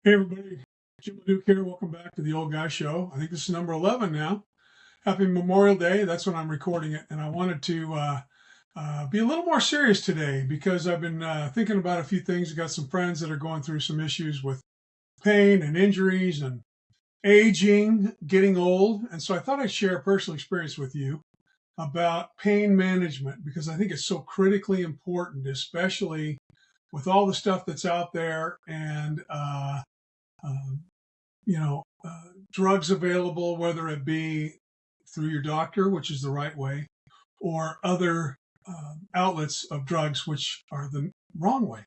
Hey everybody, Jim LeDuc here. Welcome back to the Old Guy Show. I think this is number 11 now. Happy Memorial Day. That's when I'm recording it. And I wanted to be a little more serious today because I've been thinking about a few things. I've got some friends that are going through some issues with pain and injuries and aging, getting old. And so I thought I'd share a personal experience with you about pain management because I think it's so critically important, especially with all the stuff that's out there and uh, drugs available, whether it be through your doctor, which is the right way, or other outlets of drugs, which are the wrong way.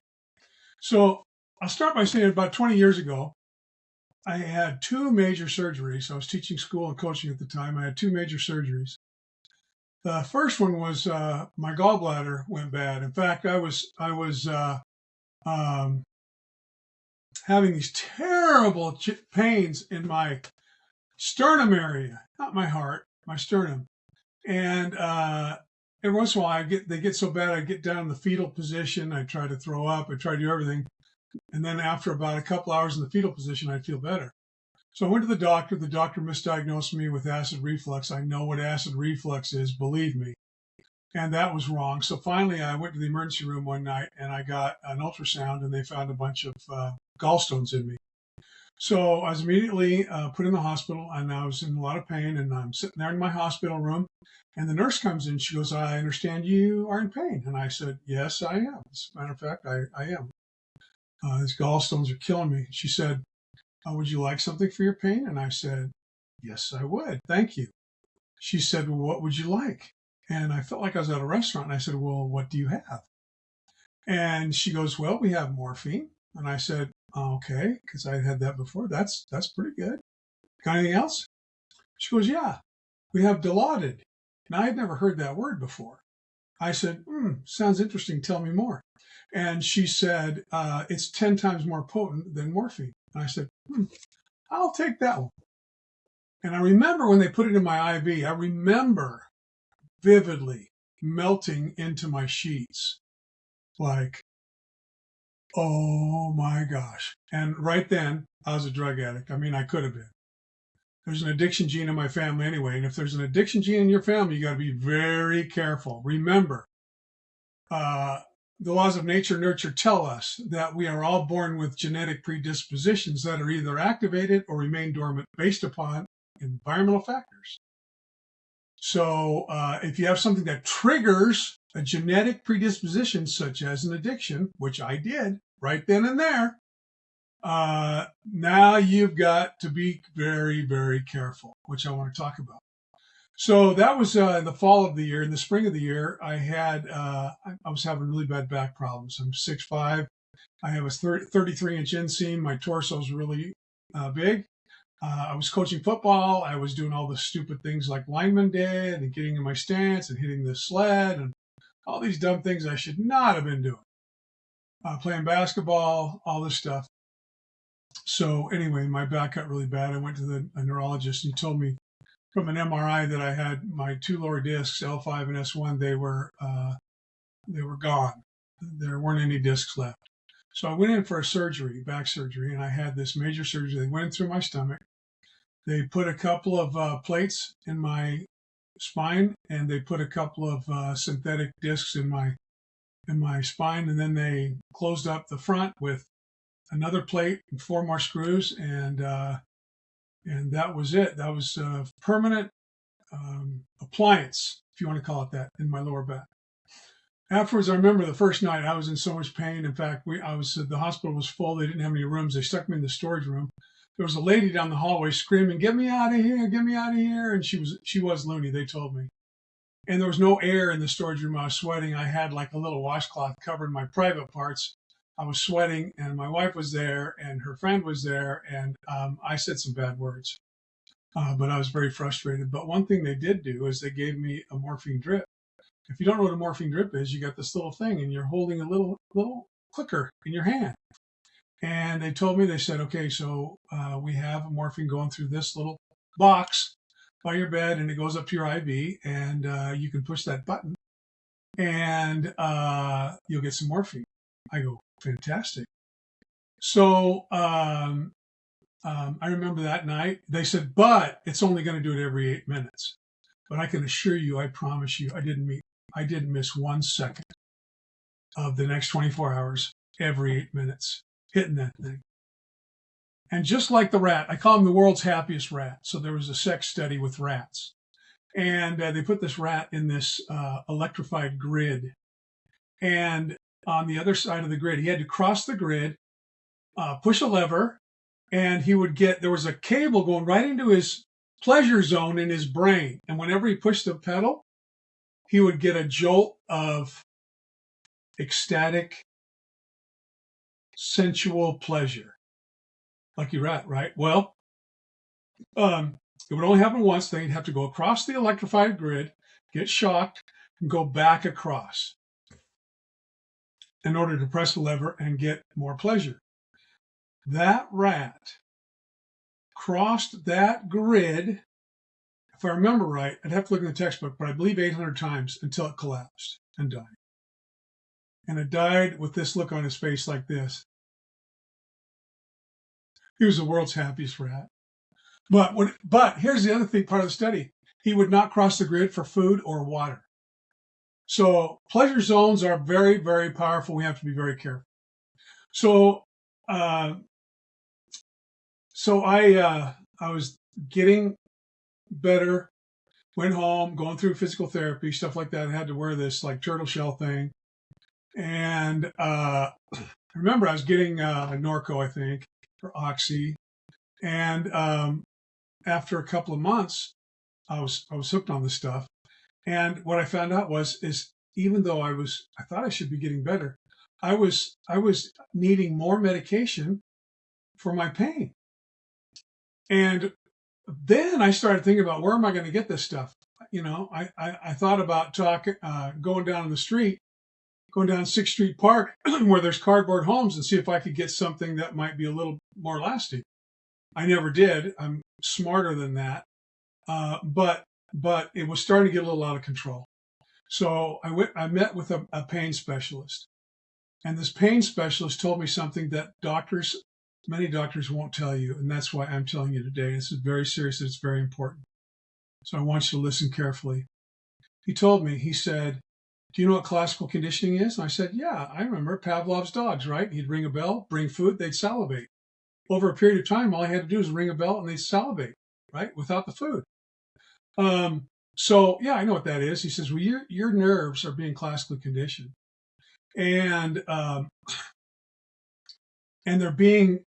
So I'll start by saying about 20 years ago, I had two major surgeries. I was teaching school and coaching at the time. I had two major surgeries. The first one was my gallbladder went bad. In fact, I was um, having these terrible pains in my sternum area, not my heart, my sternum. And every once in a while, they get so bad, I get down in the fetal position. I try to throw up. I try to do everything. And then after about a couple hours in the fetal position, I'd feel better. So I went to the doctor. The doctor misdiagnosed me with acid reflux. I know what acid reflux is, believe me. And that was wrong. So finally, I went to the emergency room one night and I got an ultrasound and they found a bunch of gallstones in me. So I was immediately put in the hospital, and I was in a lot of pain. And I'm sitting there in my hospital room, and the nurse comes in. She goes, "I understand you are in pain." And I said, "Yes, I am. As a matter of fact, I am. These gallstones are killing me." She said, "Would you like something for your pain?" And I said, "Yes, I would. Thank you." She said, "Well, what would you like?" And I felt like I was at a restaurant. And I said, "Well, what do you have?" And she goes, "Well, we have morphine." And I said, "Okay," because I had that before. That's pretty good. "Got anything else?" She goes, "Yeah, we have Dilaudid." Now, I'd never heard that word before. I said, sounds interesting. Tell me more. And she said, it's 10 times more potent than morphine. And I said, I'll take that one. And I remember when they put it in my IV, I remember vividly melting into my sheets like, oh my gosh. And right then, I was a drug addict. I mean, I could have been. There's an addiction gene in my family anyway. And if there's an addiction gene in your family, you got to be very careful. Remember, uh, the laws of nature nurture tell us that we are all born with genetic predispositions that are either activated or remain dormant based upon environmental factors. So if you have something that triggers a genetic predisposition, such as an addiction, which I did right then and there, now you've got to be very, very careful, which I want to talk about. So that was in the fall of the year. In the spring of the year, I was having really bad back problems. I'm 6'5". I have a 33-inch inseam. My torso is really big. I was coaching football. I was doing all the stupid things like linemen did and getting in my stance and hitting the sled and all these dumb things I should not have been doing. Playing basketball, all this stuff. So anyway, my back got really bad. I went to a neurologist and he told me from an MRI that I had my two lower discs, L5 and S1, they were gone. There weren't any discs left. So I went in for a surgery, back surgery, and I had this major surgery. They went in through my stomach. They put a couple of plates in my spine, and they put a couple of synthetic discs in my spine, and then they closed up the front with another plate and four more screws, and that was it. That was a permanent appliance, if you want to call it that, in my lower back. Afterwards, I remember the first night I was in so much pain. In fact, the hospital was full. They didn't have any rooms. They stuck me in the storage room. There was a lady down the hallway screaming, "Get me out of here! Get me out of here!" And she was loony. They told me. And there was no air in the storage room. I was sweating. I had like a little washcloth covering my private parts. I was sweating, and my wife was there, and her friend was there, and I said some bad words. But I was very frustrated. But one thing they did do is they gave me a morphine drip. If you don't know what a morphine drip is, you got this little thing and you're holding a little clicker in your hand. And they told me, they said, "Okay, so we have a morphine going through this little box by your bed and it goes up to your IV and you can push that button and you'll get some morphine." I go, "Fantastic." So I remember that night they said, but it's only going to do it every 8 minutes. But I can assure you, I promise you, I didn't miss 1 second of the next 24 hours every 8 minutes hitting that thing. And just like the rat, I call him the world's happiest rat. So there was a sex study with rats. And they put this rat in this electrified grid. And on the other side of the grid, he had to cross the grid, push a lever, and there was a cable going right into his pleasure zone in his brain. And whenever he pushed the pedal, he would get a jolt of ecstatic, sensual pleasure. Lucky rat, right? Well, it would only happen once. Then he'd have to go across the electrified grid, get shocked, and go back across in order to press the lever and get more pleasure. That rat crossed that grid, if I remember right, I'd have to look in the textbook, but I believe 800 times until it collapsed and died. And it died with this look on his face like this. He was the world's happiest rat. But here's the other thing, part of the study. He would not cross the grid for food or water. So pleasure zones are very, very powerful. We have to be very careful. So I was getting better, went home, going through physical therapy, stuff like that. I had to wear this like turtle shell thing. And I remember I was getting Norco, I think, or Oxy. And after a couple of months, I was hooked on this stuff. And what I found out is even though I thought I should be getting better, I was needing more medication for my pain. And then I started thinking about, where am I going to get this stuff? You know, I thought about going down the street, going down 6th Street Park where there's cardboard homes, and see if I could get something that might be a little more lasting. I never did. I'm smarter than that. But it was starting to get a little out of control. So I met with a pain specialist, and this pain specialist told me something that many doctors won't tell you. And that's why I'm telling you today. This is very serious. It's very important. So I want you to listen carefully. He told me, he said, do you know what classical conditioning is? And I said, yeah, I remember Pavlov's dogs, right? He'd ring a bell, bring food, they'd salivate. Over a period of time, all I had to do was ring a bell and they'd salivate, right? Without the food. So yeah, I know what that is. He says, well, your nerves are being classically conditioned. And they're being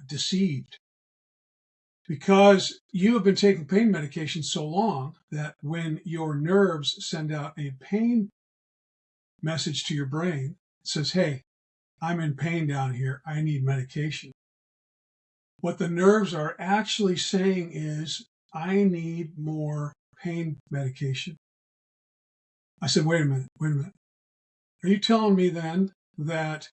deceived because you have been taking pain medication so long that when your nerves send out a pain message to your brain, it says, hey, I'm in pain down here. I need medication. What the nerves are actually saying is, I need more pain medication. I said, wait a minute. Are you telling me then that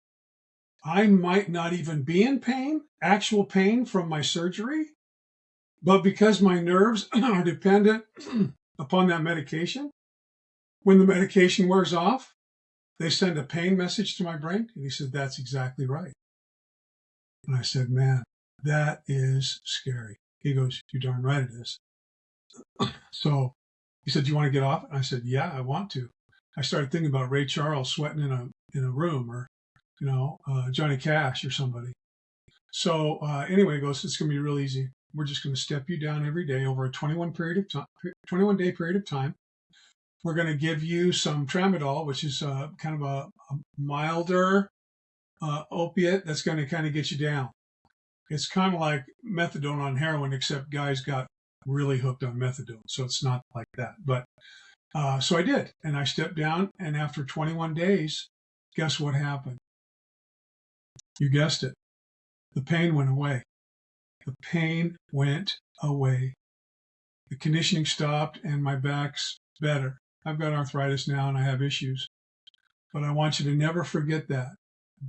I might not even be in pain, actual pain from my surgery, but because my nerves are dependent upon that medication, when the medication wears off, they send a pain message to my brain? And he said, that's exactly right. And I said, man, that is scary. He goes, you're darn right it is. So he said, do you want to get off? And I said, yeah, I want to. I started thinking about Ray Charles sweating in a room, or, Johnny Cash or somebody. So anyway, he goes, it's going to be real easy. We're just going to step you down every day over a 21-day period of time. We're going to give you some tramadol, which is kind of a milder opiate that's going to kind of get you down. It's kind of like methadone on heroin, except guys got really hooked on methadone. So it's not like that. But so I did. And I stepped down. And after 21 days, guess what happened? You guessed it. The pain went away. The pain went away. The conditioning stopped and my back's better. I've got arthritis now and I have issues. But I want you to never forget that.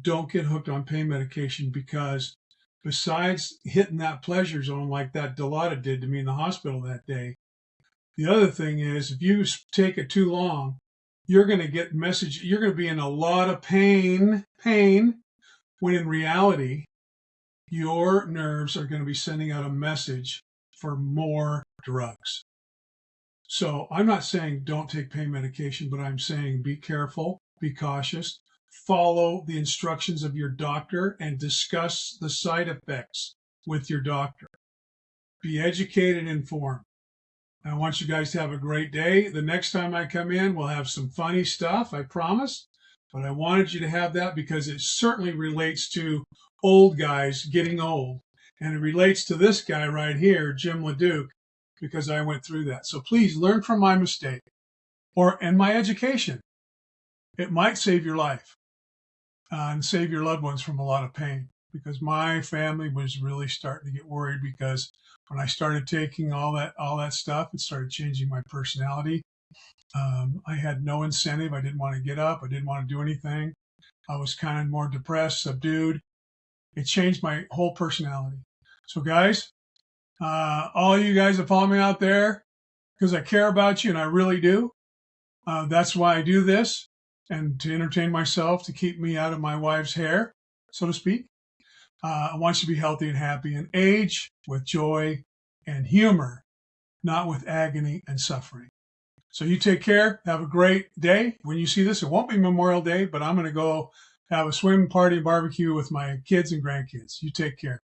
Don't get hooked on pain medication, because besides hitting that pleasure zone like that Dilaudid did to me in the hospital that day, the other thing is, if you take it too long, you're going to get message. You're going to be in a lot of pain, when in reality, your nerves are going to be sending out a message for more drugs. So I'm not saying don't take pain medication, but I'm saying be careful, be cautious, follow the instructions of your doctor, and discuss the side effects with your doctor. Be educated and informed. I want you guys to have a great day. The next time I come in, we'll have some funny stuff, I promise. But I wanted you to have that because it certainly relates to old guys getting old. And it relates to this guy right here, Jim LeDuc, because I went through that. So please learn from my mistake and my education. It might save your life and save your loved ones from a lot of pain, because my family was really starting to get worried, because when I started taking all that stuff, it started changing my personality. I had no incentive. I didn't want to get up. I didn't want to do anything. I was kind of more depressed, subdued. It changed my whole personality. So guys, all you guys that follow me out there, because I care about you, and I really do. That's why I do this, and to entertain myself, to keep me out of my wife's hair, so to speak. I want you to be healthy and happy and age with joy and humor, not with agony and suffering. So you take care. Have a great day. When you see this, it won't be Memorial Day, but I'm going to go have a swim party, barbecue with my kids and grandkids. You take care.